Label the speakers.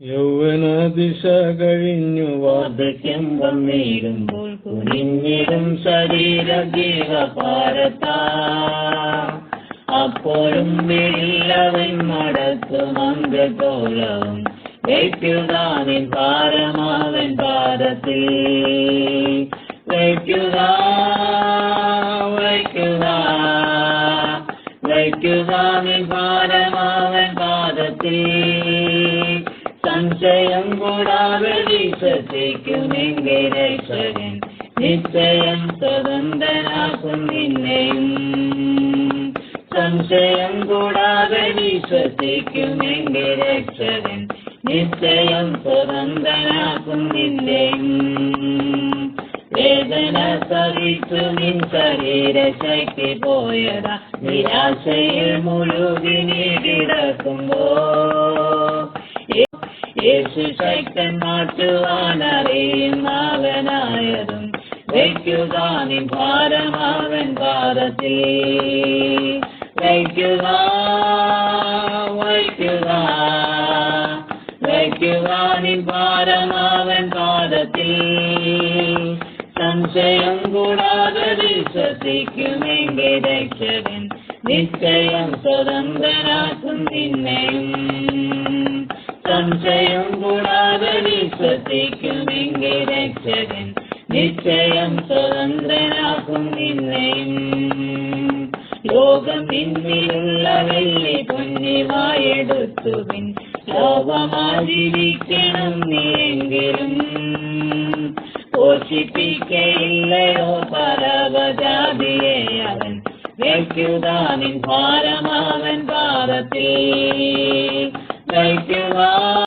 Speaker 1: യൗവനദിശ കഴിഞ്ഞു വാർദ്ധക്യം വന്നിടുമ്പോൾ കുനിഞ്ഞിടും ശരീര ജീവഭാരത്താ അപ്പോഴും വീഴില്ലവൻ മടക്കും അംഗത്തോളവും വയ്ക്കുക ഭാരമാവൻ പാദത്തിൽ വയ്ക്കുക ഭാരമാവൻ പാദത്തിൽ സംശയം കൂടാതെ വിശ്വസിക്കുമെങ്കിൽ രക്ഷകൻ നിശ്ചയം സ്വതന്ത്രനാക്കും നിന്നെയും സംശയം കൂടാതെ വിശ്വസിക്കുമെങ്കിൽ രക്ഷകൻ നിശ്ചയം സ്വതന്ത്രനാക്കും നിന്നെയും വേദന സഹിച്ചു നിൻ ശരീരശക്തി പോയതാ നിരാശയിൽ മുഴുകിനി കിടക്കുമ്പോ യേശു ശക്തൻ മാറ്റുവാനറിയുന്നവനായതും വയ്ക്കുക നിൻ ഭാരമാവൻ പാദത്തിൽ വയ്ക്കുക നിൻ ഭാരമാവൻ പാദത്തിൽ സംശയം കൂടാതെ വിശ്വസിക്കുമെങ്കിൽ രക്ഷകൻ നിശ്ചയം സ്വതന്ത്രനാക്കും നിന്നെയും സംശയം കൂടാതെ വിശ്വസിക്കുമെങ്കിൽ രക്ഷകൻ നിശ്ചയം സ്വതന്ത്രനാക്കും നിന്നെയും ലോകം പിന്നിലുള്ള വെള്ളി പൊന്നിവായെടുത്തുവിൻ ലോകമാചരിക്കണം നീയെങ്കിലും പോഷിപ്പിക്കയില്ലയോ പരവജാതിയെ അവൻ വയ്ക്കുക നിൻ ഭാരമാവൻ പാദത്തിൽ വയ്ക്കുക